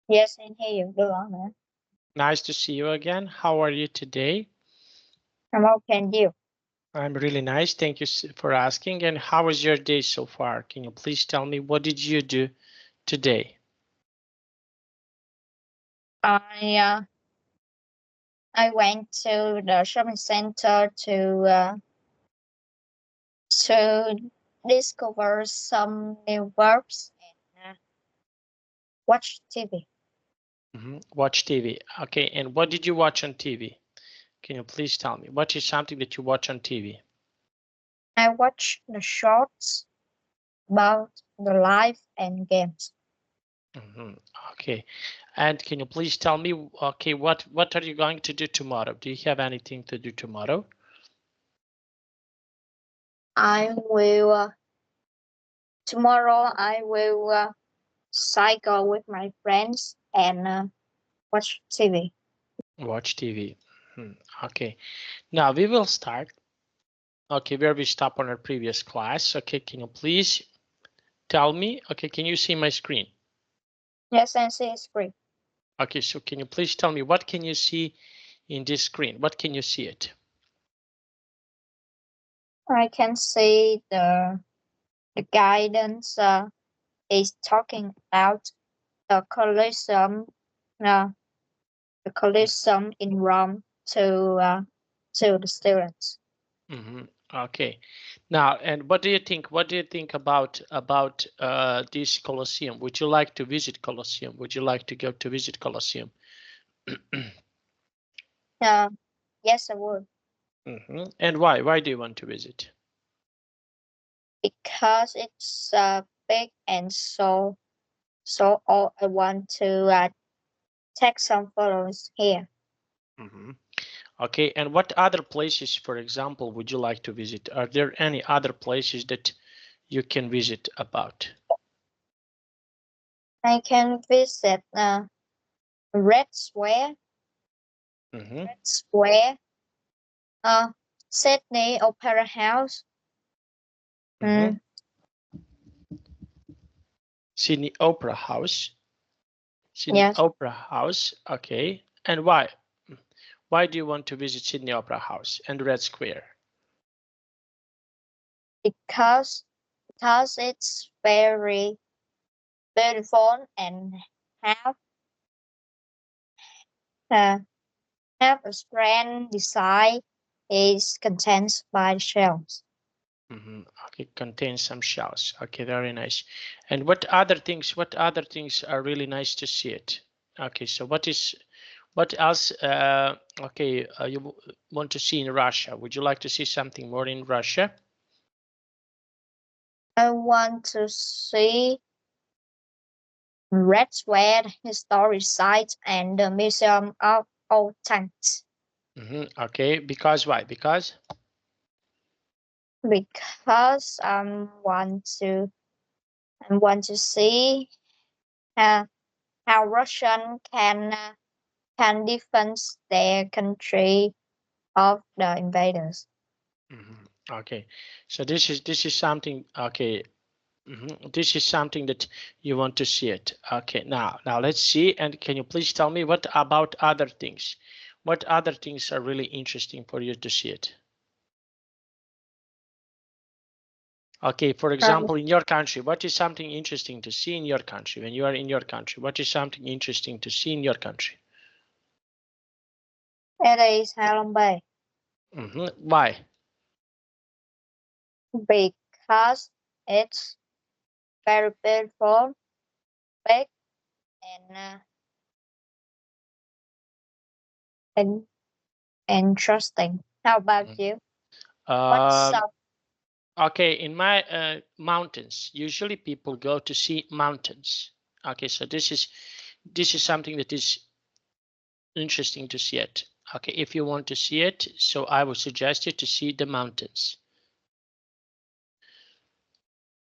Yes, I hear you. Go on, man. Nice to see you again. How are you today? I'm okay, and you? I'm really nice. Thank you for asking. And how was your day so far? Can you please tell me what did you do today? I uh, I went to the shopping center to discover some new verbs and watch TV. Watch TV. Okay, and what did you watch on TV? Can you please tell me? What is something that you watch on TV? I watch the shorts about the life and games. Mhm. Okay, and can you please tell me, okay, what are you going to do tomorrow? Do you have anything to do tomorrow? I will tomorrow. I will cycle with my friends and watch TV. Watch TV. Okay, now we will start. Okay, where we stop on our previous class. Okay, can you please tell me? Okay, can you see my screen? Yes, and see is free. Okay, so can you please tell me what can you see in this screen? What can you see it? I can see the guidance is talking about the uh, collision in Rome to the students. Mm-hmm. Okay. Now, and what do you think? What do you think about this Colosseum? Would you like to visit Colosseum? Would you like to go to visit Colosseum? Uh, yes, I would, And why? Why do you want to visit? because it's big and so all I want to take some photos here. hmm Okay, and what other places, for example, would you like to visit? Are there any other places that you can visit about? I can visit Red Square, hmm Red Square, uh, Sydney Opera House. hmm Mm, Sydney Opera House. Sydney yes, Opera House. Okay, and why? Why do you want to visit Sydney Opera House and Red Square? because because it's very beautiful and have uh, have a grand design is contained by shells. Okay, contains some shells. Okay, very nice. And what other things? What other things are really nice to see it? Okay, so what else? Okay, you want to see in Russia? Would you like to see something more in Russia? I want to see Red Square historic sites and the Museum of Old Tanks Okay, because why? Because because I want to see uh, how Russian can defend their country of the invaders. okay, so this is something. Okay, this is something that you want to see it. Okay, now let's see. And can you please tell me what about other things? What other things are really interesting for you to see it? Okay, for Um, example, in your country, what is something interesting to see in your country when you are in your country? What is something interesting to see in your country? it is Halong Bay Why? because it's very beautiful, big, and and interesting. How about you? What's Um, okay, in my mountains, usually people go to see mountains. Okay, so this is something that is interesting to see it. Okay, if you want to see it, so I would suggest you to see the mountains.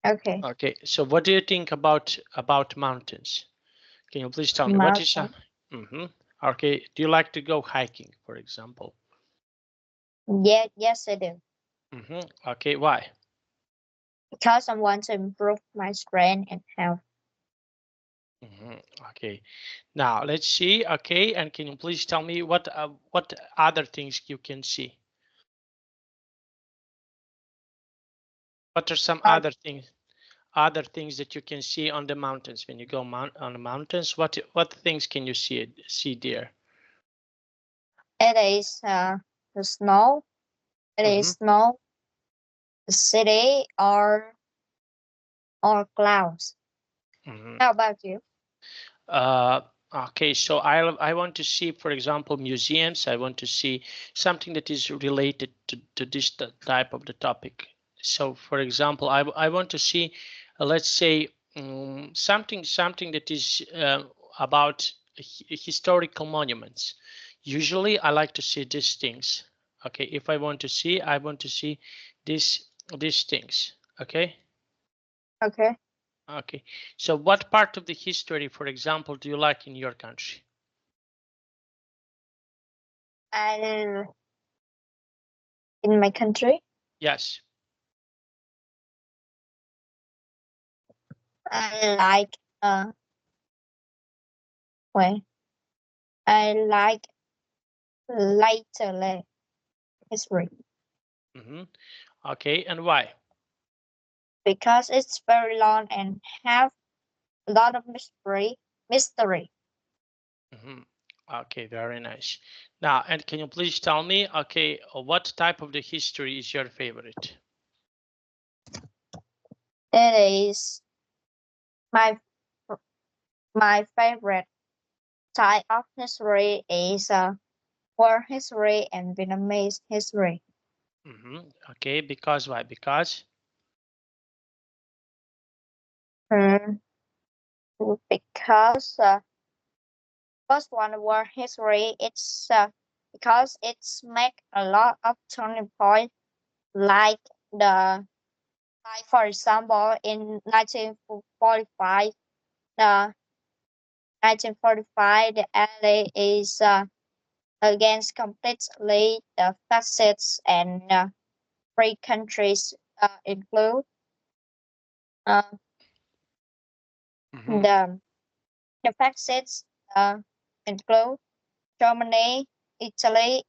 okay? Okay, so what do you think about mountains? Can you please tell me what is Mountain. mm-hmm. Okay, do you like to go hiking, for example? Yeah, yes, I do. Okay, why? Because I want to improve my strength and health. Okay. Now let's see. Okay, and can you please tell me what other things you can see? What are some Uh, other things that you can see on the mountains when you go on the mountains? What things can you see there? it is the snow. It is Mm-hmm, snow, the city, or clouds. mm-hmm. How about you? Uh, okay, so I want to see, for example, museums. I want to see something that is related to this type of the topic. So, for example, I want to see, let's say, something that is about historical monuments. Usually, I like to see these things. Okay, if I want to see, I want to see these things. Okay. Okay. Okay. So what part of the history, for example, do you like in your country? And in my country, Yes. I like wait, I like later history Mm-hmm. Okay. And why? because it's very long and have a lot of mystery. Mystery. Mm-hmm. Okay. Very nice. Now, and can you please tell me, okay, what type of the history is your favorite? It is my my favorite type of history is world history and Vietnamese history. Mm-hmm. Okay. Because why? Because. Mm, because first one world history it's because it's make a lot of turning point like the like for example in 1945 the 1945 the LA is against completely the fascists and free countries include uh, Mm-hmm. the the fascists include Germany, Italy,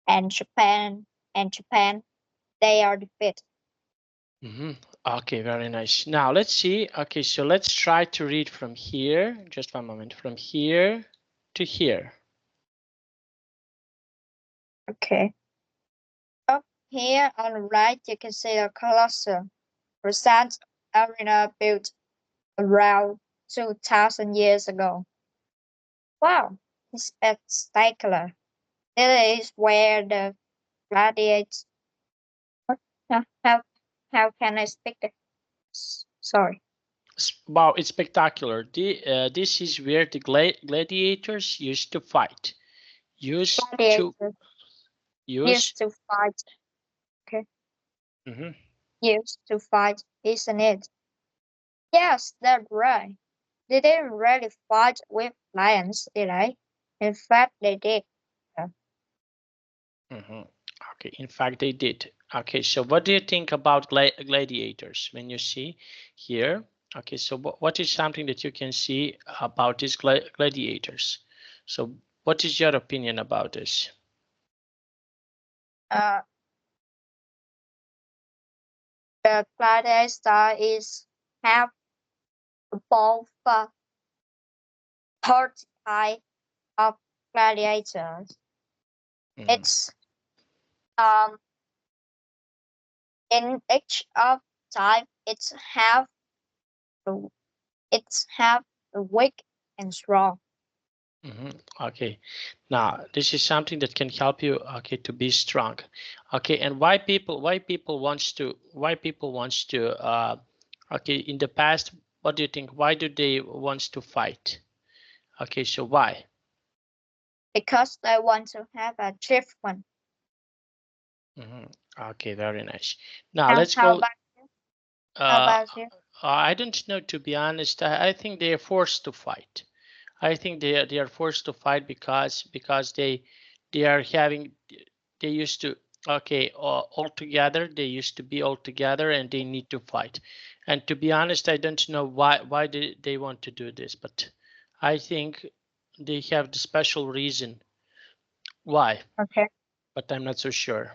and Japan. They are defeated. Mm-hmm. Okay. Very nice. Now let's see. Okay. So let's try to read from here. Just one moment. From here to here. Okay. Up here on the right, you can see the colossal Renaissance arena built around 2,000 years ago. Wow, it's spectacular. It is where the gladiators. How how can I speak? Sorry, Wow, it's spectacular. This is where the gladiators used to fight. Used to gladiators use. used to fight. Okay, Mhm. used to fight, isn't it? Yes, that's right. They didn't really fight with lions, did they? In fact, they did. Uh, Mhm. Okay, in fact, they did. Okay, so what do you think about gladiators when you see here? Okay, so what is something that you can see about these gladiators? So, what is your opinion about this? uh, the gladiator is have both third type of gladiators. Mhm. It's um in each of type it's have weak and strong. Okay, now this is something that can help you, okay, to be strong. Okay, and why people wants to okay, in the past, what do you think? Why do they wants to fight? Okay, so why? Because they want to have a chief one. hmm Okay, very nice. Now How let's how go. about how Uh, about you? I don't know, to be honest. I think they are forced to fight. I think they are forced to fight because they are having they used to, okay, all together, they used to be all together and they need to fight, And to be honest, I don't know why they want to do this, but I think they have the special reason why, Okay. but I'm not so sure.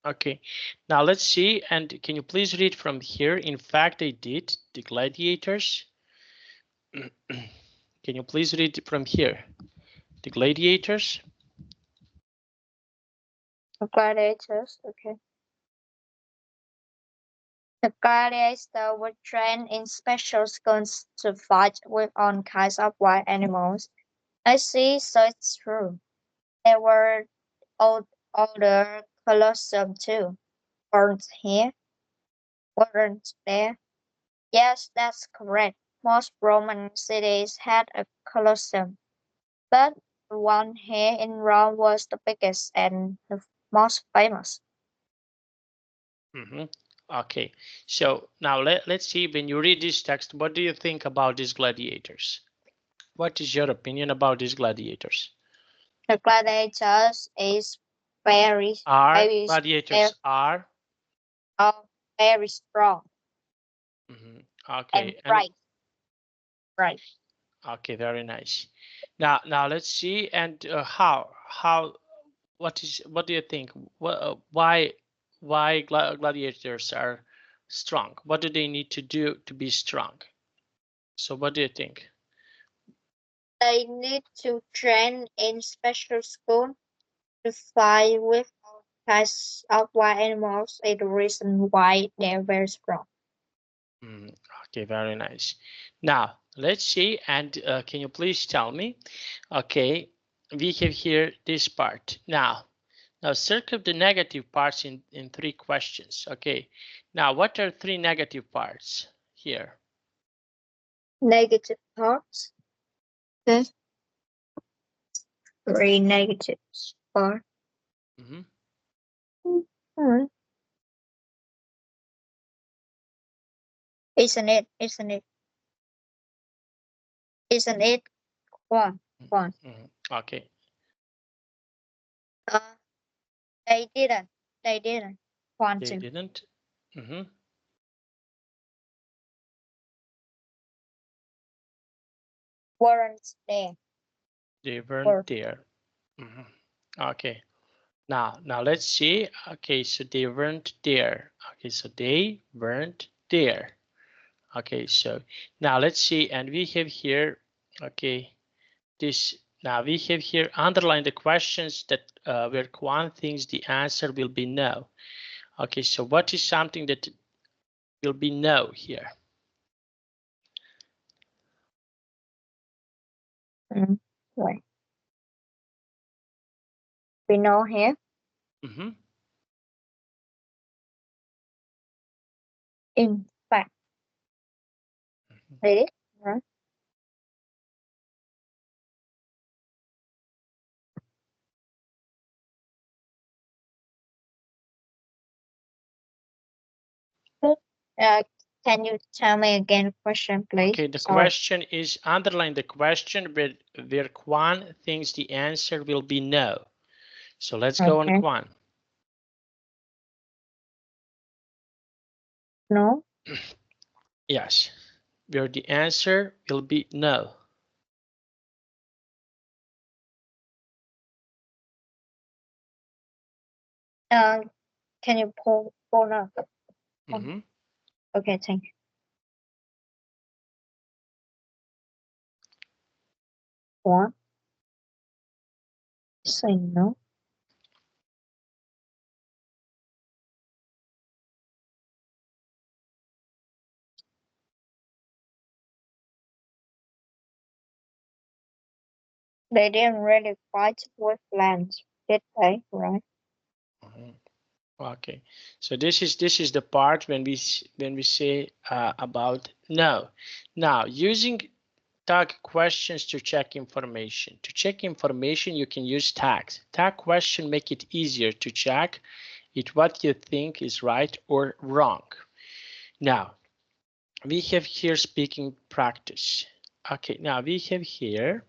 Okay, now let's see. And can you please read from here? In fact, they did the gladiators. Can you please read from here? The gladiators. The gladiators. Okay. The gladiators were trained in special schools to fight with all kinds of wild animals. I see, so it's true. There were older Colosseum too, weren't here? Weren't there? Yes, that's correct. Most Roman cities had a Colosseum, but the one here in Rome was the biggest and the most famous. Mm-hmm. Okay, so now let's see, when you read this text, what do you think about these gladiators? What is your opinion about these gladiators? The gladiators is very, Are very, very, gladiators are? very strong Mm-hmm. and Okay, and bright. Right. okay, very nice. Now let's see, and how what do you think? Why gladiators are strong? What do they need to do to be strong? So what do you think? They need to train in special school to fight with all kinds of wild animals is the reason why they're very strong. Mm, okay, very nice. Now let's see, and can you please tell me? Okay, we have here this part. Now circle the negative parts in three questions. Okay, now what are three negative parts here? Negative thoughts. Okay. Three negatives. Or Mm-hmm. hmm, isn't it? Isn't it? Isn't it? One. One. Mm-hmm. Okay, Uh, they didn't. They didn't want they to. didn't. Mm-hmm. Weren't there. They weren't Were. there. Mm-hmm. Okay. Now let's see. Okay, so they weren't there. Okay, so they weren't there. Okay, so now let's see, and we have here, okay, this, now we have here underline the questions that where Kwan thinks the answer will be no. Okay, so what is something that will be no here? Mm. Right. We know here. Mm-hmm. In fact, they did. Right. Good. Uh, can you tell me again question, please? Okay, the Sorry. question is underline the question where Kwan thinks the answer will be no. So let's go on Okay. Kwan. No. Yes, where the answer will be no. Uh, can you pull up? Mm-hmm. Okay, thank you. One. Say no. They didn't really fight with lands, did they? Right. Mhm. Okay, so this is the part when we say about no. Now using tag questions to check information. To check information, you can use tags. Tag question make it easier to check it what you think is right or wrong. Now we have here speaking practice. Okay, now we have here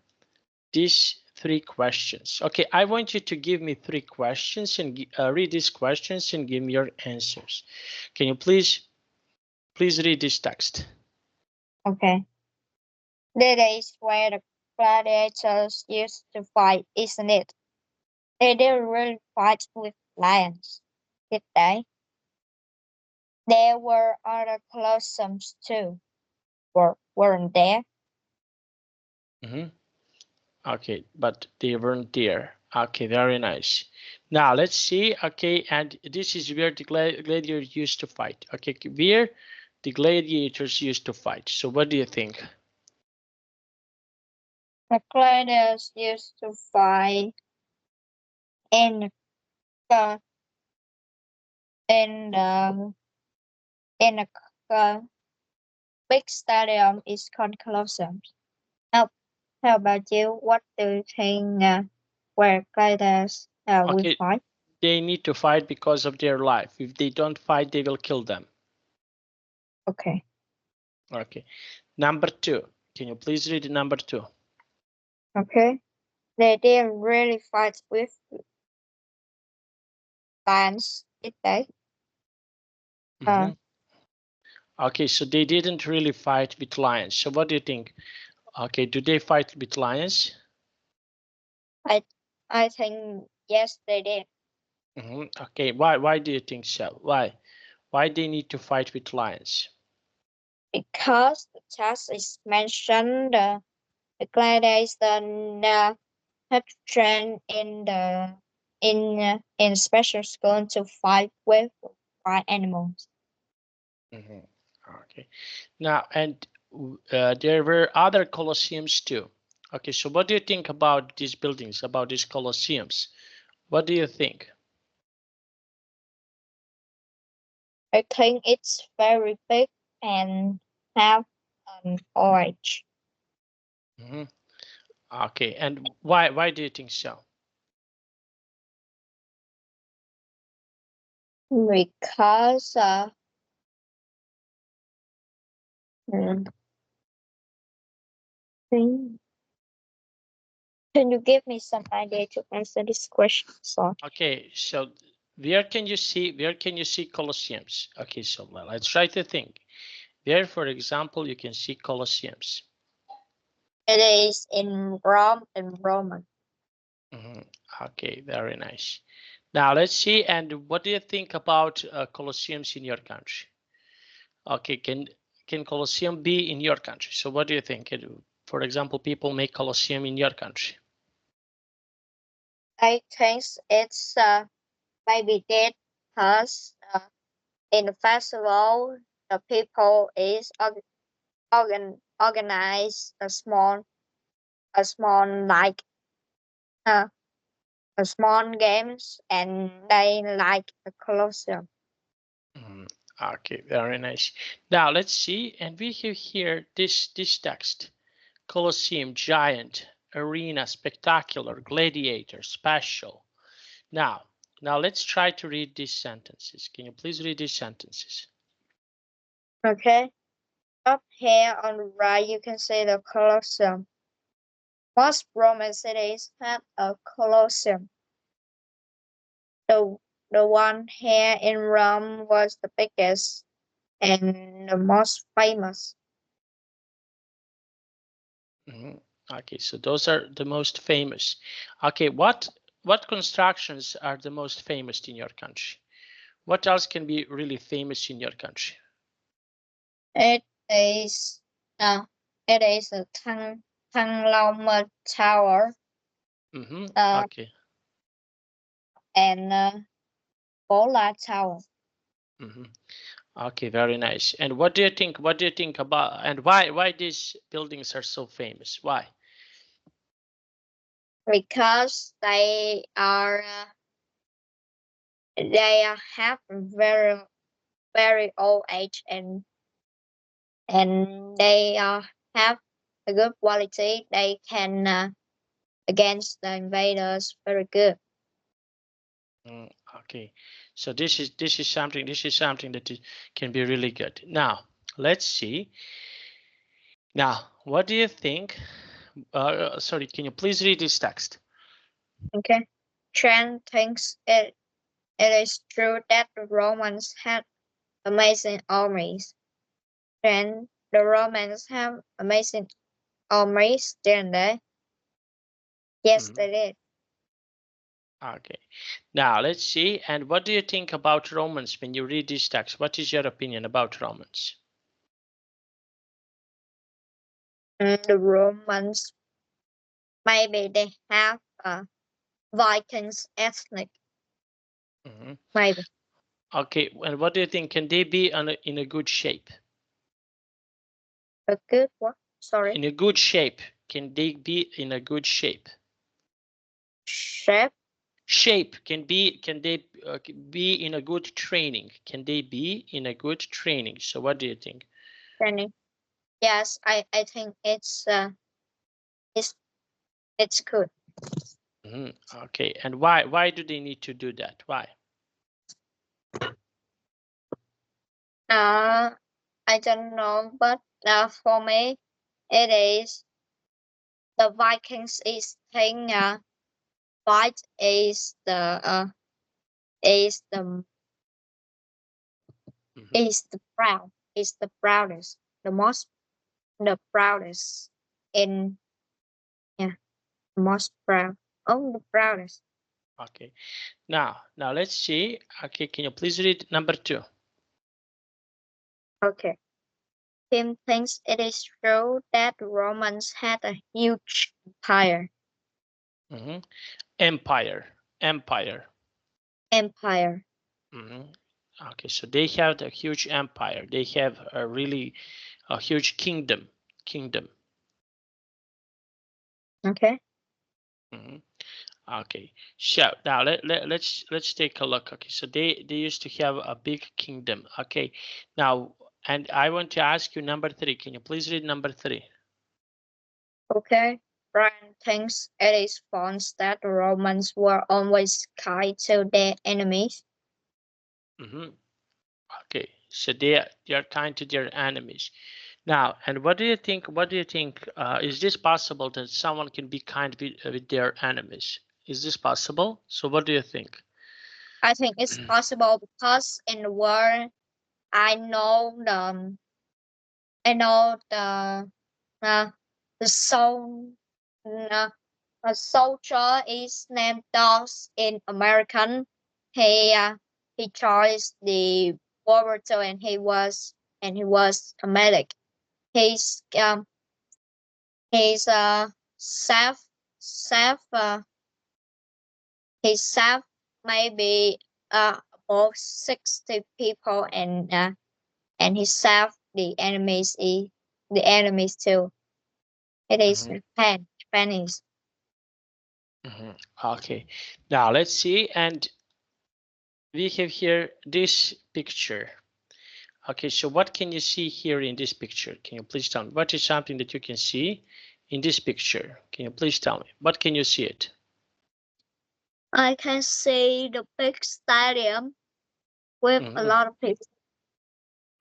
these three questions. Okay, I want you to give me three questions and read these questions and give me your answers. Can you please please read this text. Okay. That is where the gladiators used to fight, isn't it? They didn't really fight with lions, did they? There were other colosseums too, weren't there? Mm-hmm. Okay, but they weren't there. Okay, very nice. Now let's see. Okay, and this is where the gladiators used to fight. Okay, where the gladiators used to fight. So what do you think? The gladiators used to fight in the in the in a big stadium is called colosseum. How, how about you? What do you think where gladiators will Okay, fight? they need to fight because of their life. If they don't fight, they will kill them. Okay. Okay. Number 2. Can you please read number 2? Okay. They didn't really fight with lions, did they? Uh, Mm-hmm. Okay, so they didn't really fight with lions. So what do you think? Okay, do they fight with lions? I I think yes, they did. Mm-hmm. Okay, why do you think so? Why they need to fight with lions? Because the text is mentioned the gladiators had trained in special school to fight with wild animals. Mm-hmm. Okay. Now, and there were other colosseums too. Okay, so what do you think about these buildings, about these colosseums? What do you think? I think it's very big and have an orange Mm-hmm. Okay, and why do you think so? because hmm, think- can you give me some idea to answer this question? So Okay, so where can you see colosseums? Okay, so let's try to think. Where, for example, you can see colosseums. it is in Rome and Roman. Mhm. Okay, very nice. Now let's see. And what do you think about colosseums in your country? Okay, can colosseum be in your country? So what do you think? For example, people make colosseum in your country. I think it's maybe that because in the festival the people is organize a small like uh, a small games and they like the colosseum. Mhm. Okay, very nice. Now let's see. And we have here this text: Colosseum, giant, arena, spectacular, gladiator, special. Now let's try to read these sentences. Can you please read these sentences? Okay. Up here on the right you can see the colosseum. Most Roman cities had a colosseum. The the one here in Rome was the biggest and the most famous. Mhm. Okay, so those are the most famous. Okay, what constructions are the most famous in your country? What else can be really famous in your country? It is uh, it is a Thăng Tower Mm-hmm. uh, Okay. and Bola Tower. Mm-hmm. Okay, very nice. And what do you think? What do you think about and why these buildings are so famous? Why? Because have very old age and they have a good quality. They can against the invaders very good. Mm, okay, so this is something that can be really good. Now let's see. Now, what do you think? Sorry, can you please read this text? Okay. Trent thinks it is true that the Romans had amazing armies. Then the Romans have amazing armies, didn't they? Yes, Mhm. they did. Okay. Now let's see. And what do you think about Romans when you read this text? What is your opinion about Romans? The Romans, maybe they have Vikings ethnic, Mhm. maybe. Okay. And what do you think? Can they be in a good shape? A good one. Sorry. In a good shape. Can they be in a good shape? Chef Shape can they be in a good training? Can they be in a good training? So what do you think? training. Yes, I think it's it's good. Mhm. Okay. And why do they need to do that? Why? Uh, I don't know, but for me, it is the Vikings is thing. White is the Mhm. is the proud is the proudest, the proudest in yeah, the most proud. Oh, the proudest. Okay. Now let's see. Okay, can you please read number 2? Okay. Tim thinks it is true that Romans had a huge empire. Mhm. Empire. Empire. Empire. Mhm. Okay, so they have a huge empire. They have a huge kingdom. Kingdom. Okay. Mhm. Okay, so now let's take a look. Okay, so they used to have a big kingdom. Okay, now and I want to ask you number 3. Can you please read number 3? Okay. Brian thinks it is false that the Romans were always kind to their enemies. Mm-hmm. Okay, so they are kind to their enemies. Now, and what do you think? What do you think? Is this possible that someone can be kind with their enemies? Is this possible? So what do you think? I think it's possible because in the world I know I know uh, the soul uh, a soldier is named Dogs in American. He uh, he joins the World War II and he was a medic. He's he's saved saved he saved maybe about 60 people and he saved the enemies too. It is Mhm, Spanish. mhm. Okay, now let's see, and we have here this picture. Okay, so what can you see here in this picture? Can you please tell me? What is something that you can see in this picture? Can you please tell me? What can you see it? I can see the big stadium with a Mhm, lot of people.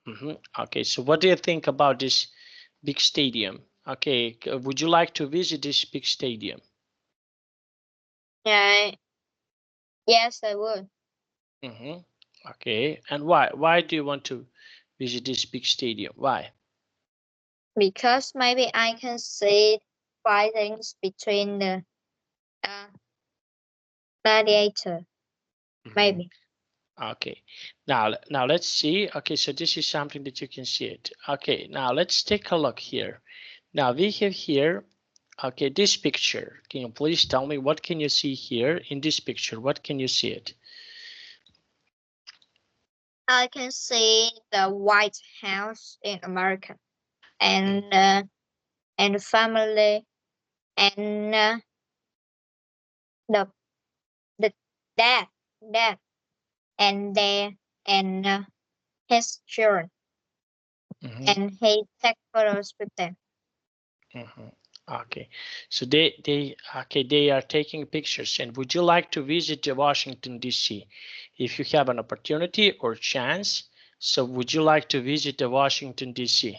mhm. Okay, so what do you think about this big stadium? Okay, would you like to visit this big stadium? Yeah, yes, I would. Mhm. Okay, and why? Why do you want to visit this big stadium? Why? Because maybe I can see fightings between the uh, gladiator. Mhm. Maybe. Okay, now let's see. Okay, so this is something that you can see it. Okay, now let's take a look here. Now we have here, okay, this picture. Can you please tell me what can you see here in this picture? What can you see it? I can see the White House in America Mm, and the family and the the dad dad and their and his children mhm, and he take photos with them. mhm. Okay, so they are taking pictures. And would you like to visit the Washington D.C. if you have an opportunity or chance? So would you like to visit the Washington D.C.?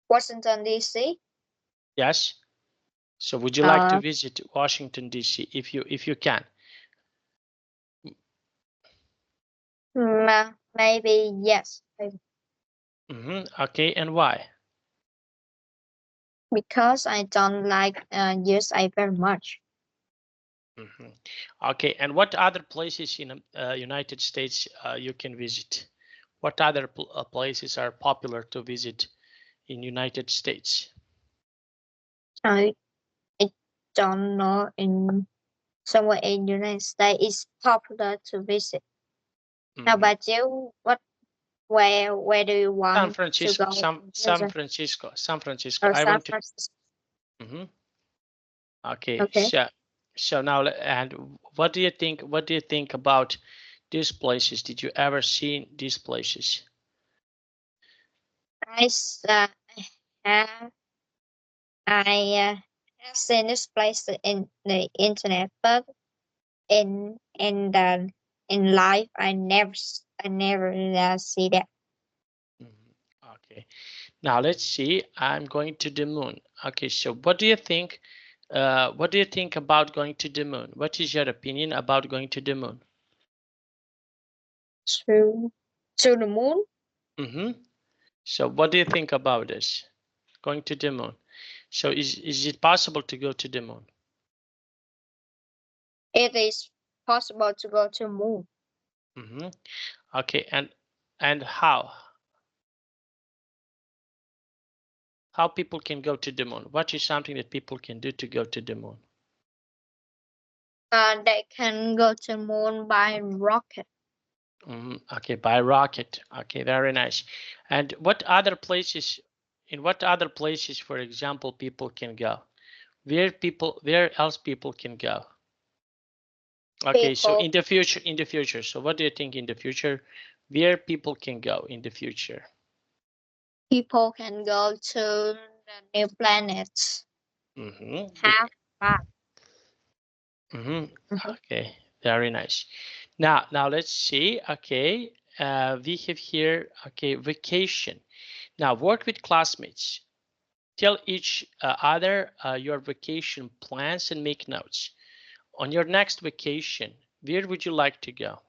Washington D.C. Yes. So would you like to Uh, visit Washington D.C. if you can? maybe yes. Maybe. Okay, and why? Because I don't like USA very much. Okay, and what other places in United States you can visit? What other places are popular to visit in United States? I, I don't know in somewhere in United States is popular to visit. How about you? Where do you San want to Francisco, go? San Francisco, San Francisco. Or I San want to. Francisco. Mhm. Okay, Okay. so now, and what do you think? What do you think about these places? Did you ever see these places? I have have seen this place in the internet, but in life I never see that. Mhm. Okay, now let's see. I'm going to the moon. Okay, so what do you think? What do you think about going to the moon? What is your opinion about going to the moon? To to the moon, So what do you think about this? Going to the moon. So is it possible to go to the moon? it is possible to go to moon. Okay, and how people can go to the moon? What is something that people can do to go to the moon? They can go to moon by rocket. Okay, by rocket. Okay, very nice. And what other places? In what other places, for example, people can go? Where else people can go? Okay, so People in the future. So what do you think in the future? Where people can go in the future? people can go to the new planets. Mm-hmm. Have fun. Mm-hmm. Mhm. Okay, very nice. Now let's see. Okay, we have here. Okay, vacation. Now work with classmates. Tell each other your vacation plans and make notes. On your next vacation, where would you like to go?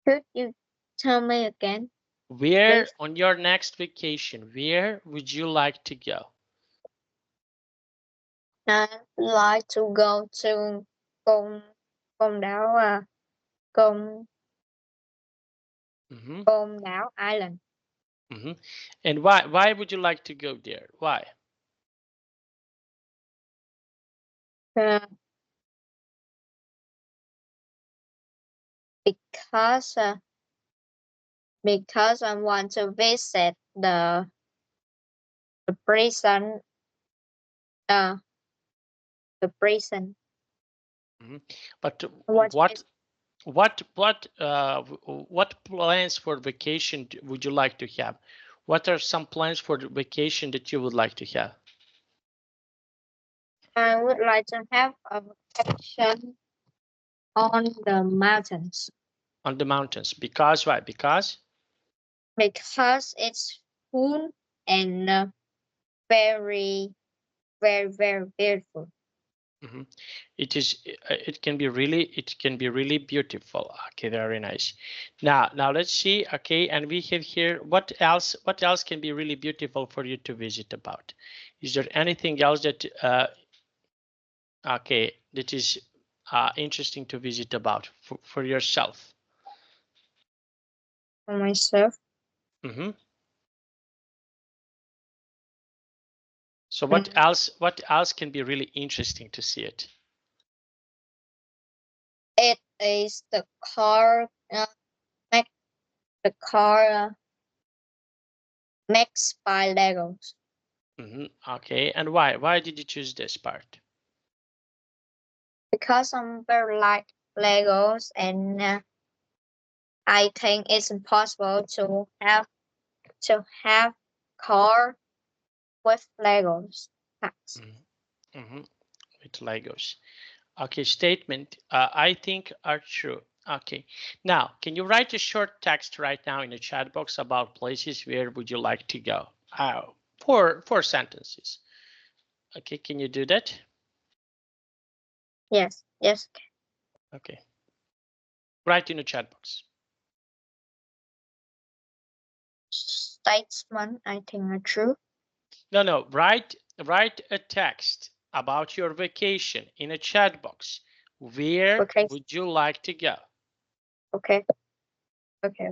Could you tell me again, Where please? on your next vacation, where would you like to go? I'd like to go to Côn Côn Đảo Côn Mm-hmm. Côn Đảo Island. Mm-hmm. And why would you like to go there? Why? Uh, because uh, because I want to visit the prison uh the prison. Mm-hmm. But What what is what plans for vacation would you like to have? What are some plans for the vacation that you would like to have I would like to have a vacation on the mountains on the mountains? Because why? Because because it's cool and very very beautiful. mhm, it can be really beautiful. Okay, very nice. Now let's see. Okay, and we have here what else can be really beautiful for you to visit about? Is there anything else that okay that is interesting to visit about for yourself? For myself. Mm-hmm. So what Mm, else? What else can be really interesting to see it? it is the car make the car makes by Legos Okay, and why? Why did you choose this part? because I'm very like Legos and I think it's impossible to have car with Legos packs. Mm-hmm. With Legos. Okay, statement I think are true. Okay, now can you write a short text right now in the chat box about places where would you like to go? Four sentences. Okay, can you do that? Yes, yes. Okay, write in the chat box. Statesman, I think, true. No, no. Write a text about your vacation in a chat box. Where Okay, would you like to go? okay, okay.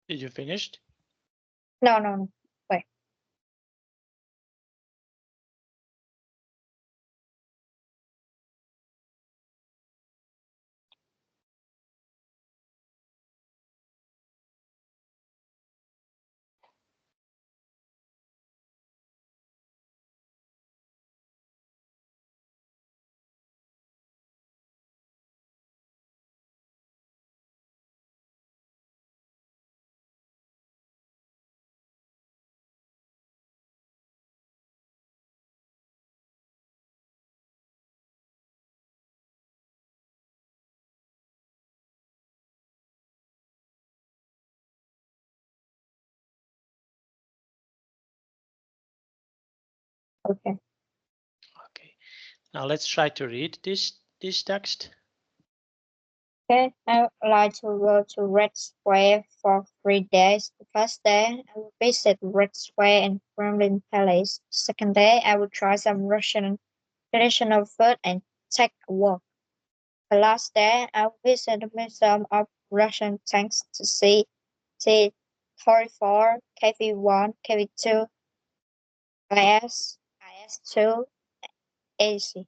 Did you finished? No, no, no. Wait. Okay. Okay. Now let's try to read this text. Okay. I would like to go to Red Square for 3 days. The first day, I will visit Red Square and Kremlin Palace. The second day, I will try some Russian traditional food and take a walk. The last day, I will visit the Museum of Russian Tanks to see T-34, KV-1, KV-2, IS-2, AC.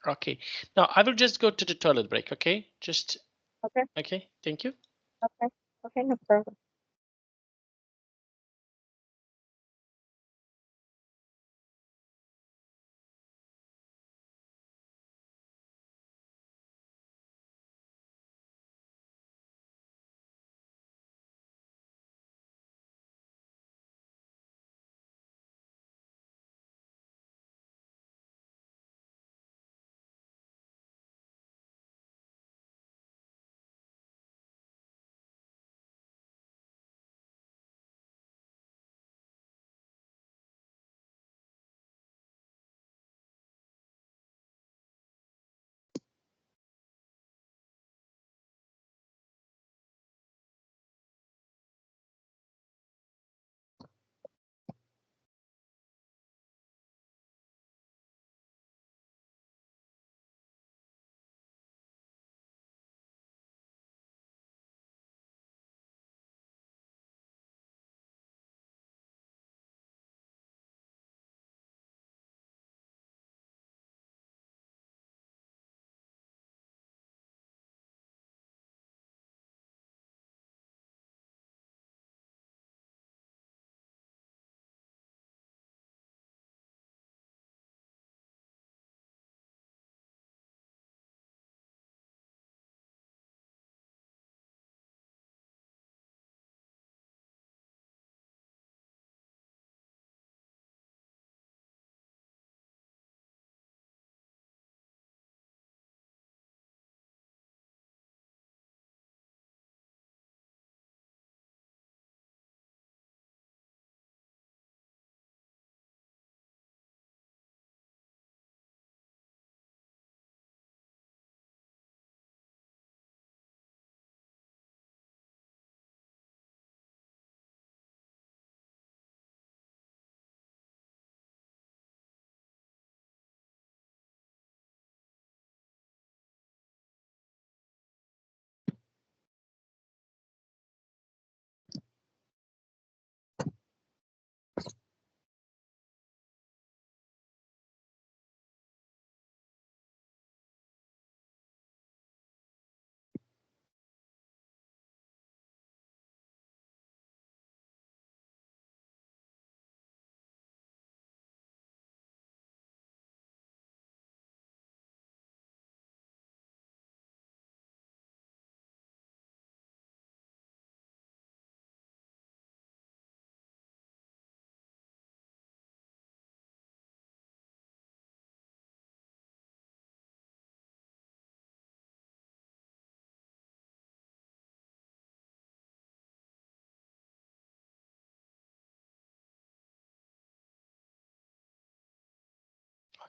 Okay. Now I will just go to the toilet break. Okay. Just Okay, okay. Thank you. okay, okay, no problem.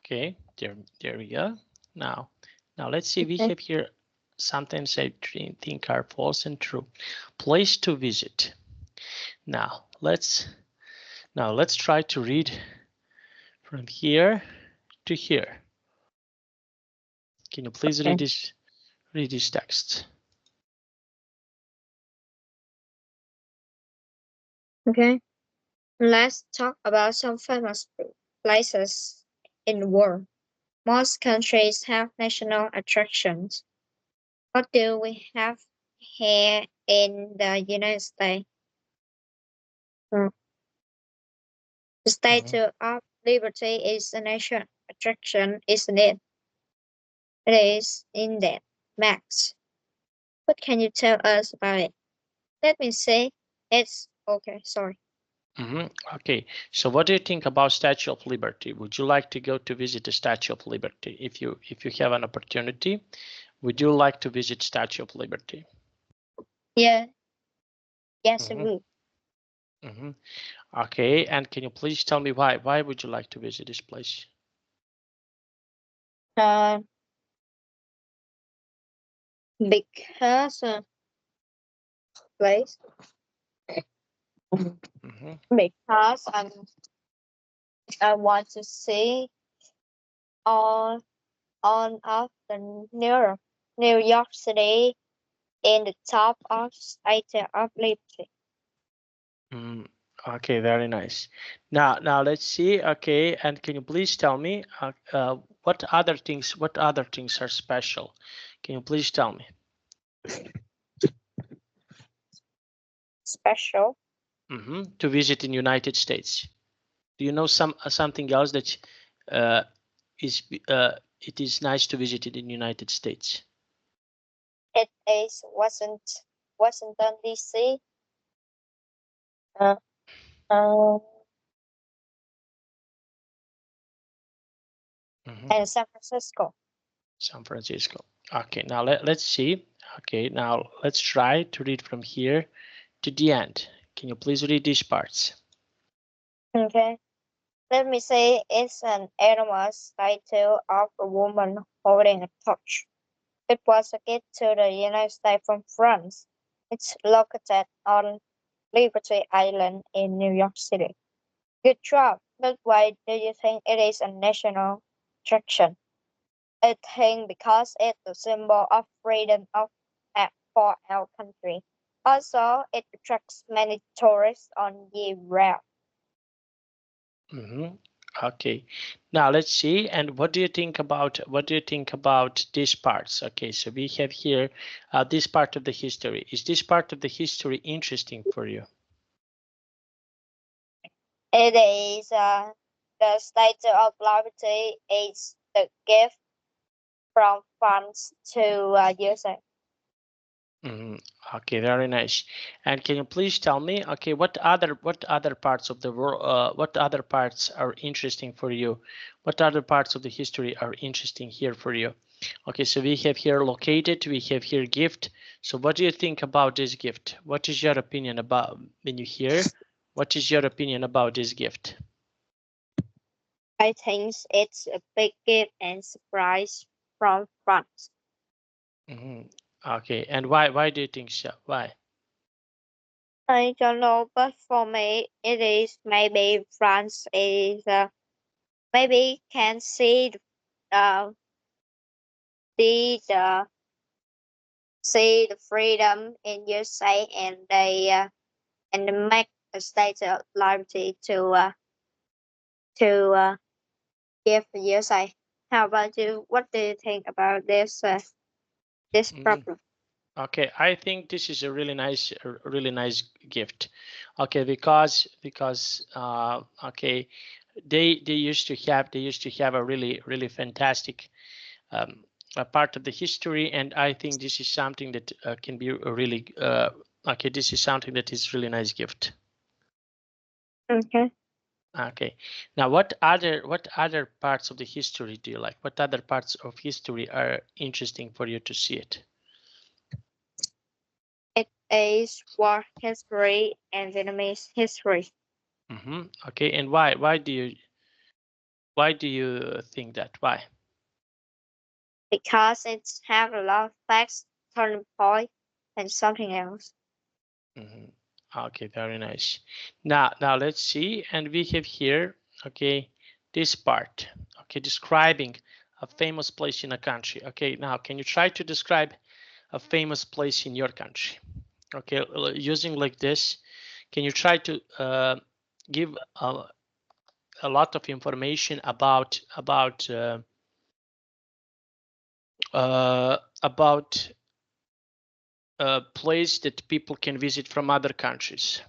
Okay. There we go. Now let's see. We Okay. have here sometimes I think are false and true. Place to visit. Now let's try to read from here to here. Can you please read this text? Okay. Let's talk about some famous places in the world. Most countries have national attractions. What do we have here in the United States? Hmm. The Mhm. Statue of Liberty is a national attraction, isn't it? It is in that Max. What can you tell us about it? Let me see. It's okay, sorry. Okay, so what do you think about Statue of Liberty? Would you like to go to visit the Statue of Liberty? If you have an opportunity, would you like to visit Statue of Liberty? Yeah, yes, I Mhm, will. mhm. Okay, and can you please tell me why? Why would you like to visit this place? Uh, because place. Mhm, Because I want to see all of the New York City in the top of Statue of Liberty. mm, okay, very nice. Now let's see. Okay, and can you please tell me what other things are special? Can you please tell me? Special. To visit in United States. Do you know something else that uh, is it is nice to visit it in United States? It is Washington D.C. Uh, uh, Mhm. and San Francisco. San Francisco. Okay, now let's see. Okay, now let's try to read from here to the end. Can you please read these parts? Okay. Let me say it's an animal statue of a woman holding a torch. It was a gift to the United States from France. It's located on Liberty Island in New York City. Good job. But why do you think it is a national attraction? I think because it's a symbol of freedom for our country. Also, it attracts many tourists on year round. hmm Okay, now let's see. And what do you think about these parts? Okay, so we have here this part of the history. Is this part of the history interesting for you? It is the Statue of Liberty is the gift from France to USA. Mhm. Okay, very nice. And can you please tell me, okay, what other parts of the world, what other parts are interesting for you? What other parts of the history are interesting here for you? Okay, so we have here located, we have here gift. So what do you think about this gift? What is your opinion about when you hear? What is your opinion about this gift? I think it's a big gift and surprise from France. Mhm. Okay, and why do you think so? Why? I don't know, but for me, it is maybe France is maybe can uh, the see the freedom in USA and they make a state of liberty to give the USA. How about you? What do you think about this Mhm. problem? Okay, I think this is a really nice gift. Okay, because okay, they used to have a really fantastic a part of the history, and I think this is something that can be a really okay. This is something that is really nice gift. Okay. Okay, now what other parts of the history do you like? What other parts of history are interesting for you to see it? It is war history and Vietnamese history. Okay, and why do you think that? Why? because it's have a lot of facts, turning point, and something else. Okay, very nice. Now let's see, and we have here, okay, this part, okay, describing a famous place in a country. Okay, now can you try to describe a famous place in your country? Okay, using like this, can you try to give a lot of information about a place that people can visit from other countries?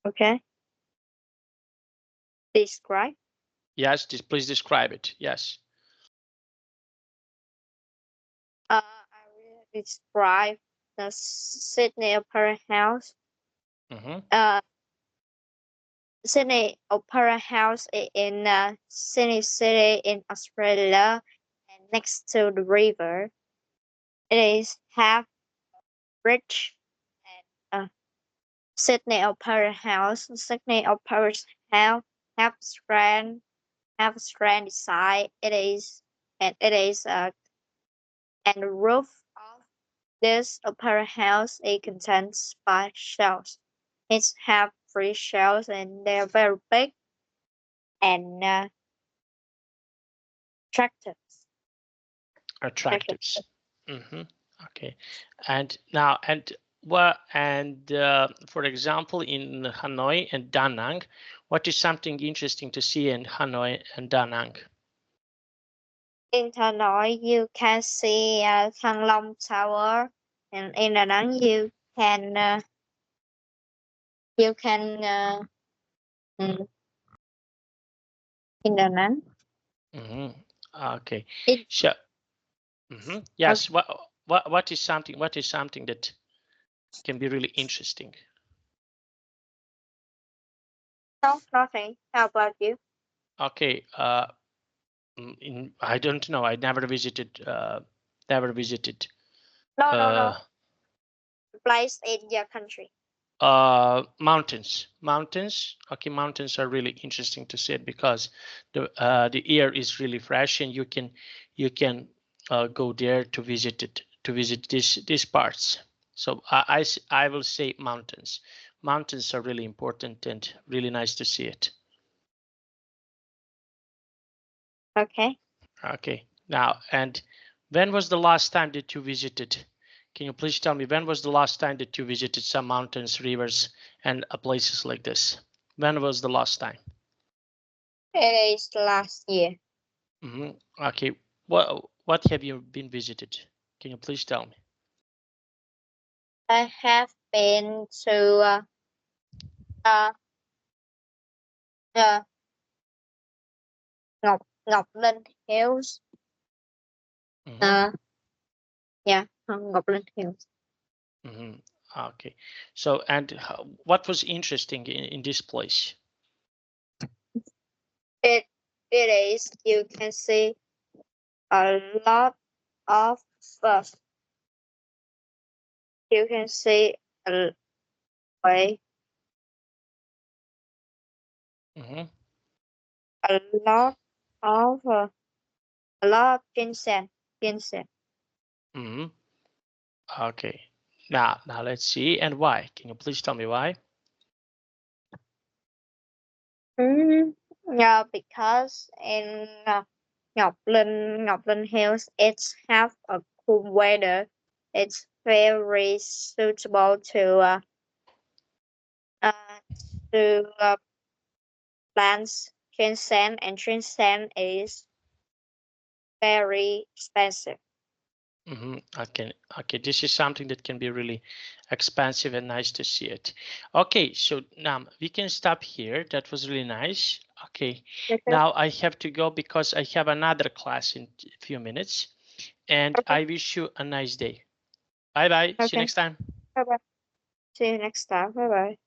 Okay. Describe. Yes, please describe it. Yes. I will describe the Sydney Opera House. Mm-hmm. Sydney Opera House in Sydney City in Australia, and next to the river. It is half rich and Sydney Opera House. Sydney Opera House have strand design. It is and the roof of this opera house it contains 5 shells. It have 3 shells and they're very big and attractive. Attractive. Attractives. Mm-hmm. Okay. And now, for example, in Hanoi and Da Nang, what is something interesting to see in Hanoi and Da Nang? In Hanoi, you can see Thăng Long Tower, and in Da Nang, you can mm, in Da Nang. Mm-hmm. Okay. It So, mm-hmm. okay. Yes. What is something that can be really interesting? No, nothing. How about you? Okay. I don't know. I never visited. Never visited. No, no, no. Uh, Place in your country. Mountains. Okay, mountains are really interesting to see it because the air is really fresh, and you can go there to visit it, to visit these parts. So I will say mountains are really important and really nice to see it. Okay. Okay, now, and when was the last time that you visited? Can you please tell me when was the last time that you visited some mountains, rivers, and places like this? When was the last time? It is last year. Okay, what have you been visited? Can you please tell me? I have been to uh, uh Ngọc Linh Hills. Mm-hmm. Uh, yeah, Ngọc Linh Hills. Mm-hmm. Okay, so and what was interesting in this place? It it is. You can see a lot of. Uh, you can see a way Mm-hmm. a lot of a lot of ginseng. Ginseng. Mm-hmm. Okay, now let's see, and why? Can you please tell me why? Mm, yeah, because in Ngọc Linh Hills, it's have a cool weather. It's very suitable uh, to plants. Ginseng and ginseng is very expensive. Okay, this is something that can be really expensive and nice to see it. Okay, so now we can stop here. That was really nice. Okay, Okay. now I have to go because I have another class in a few minutes, and Okay. I wish you a nice day. Bye bye. See you Okay. next time. Bye bye. See you next time. Bye bye.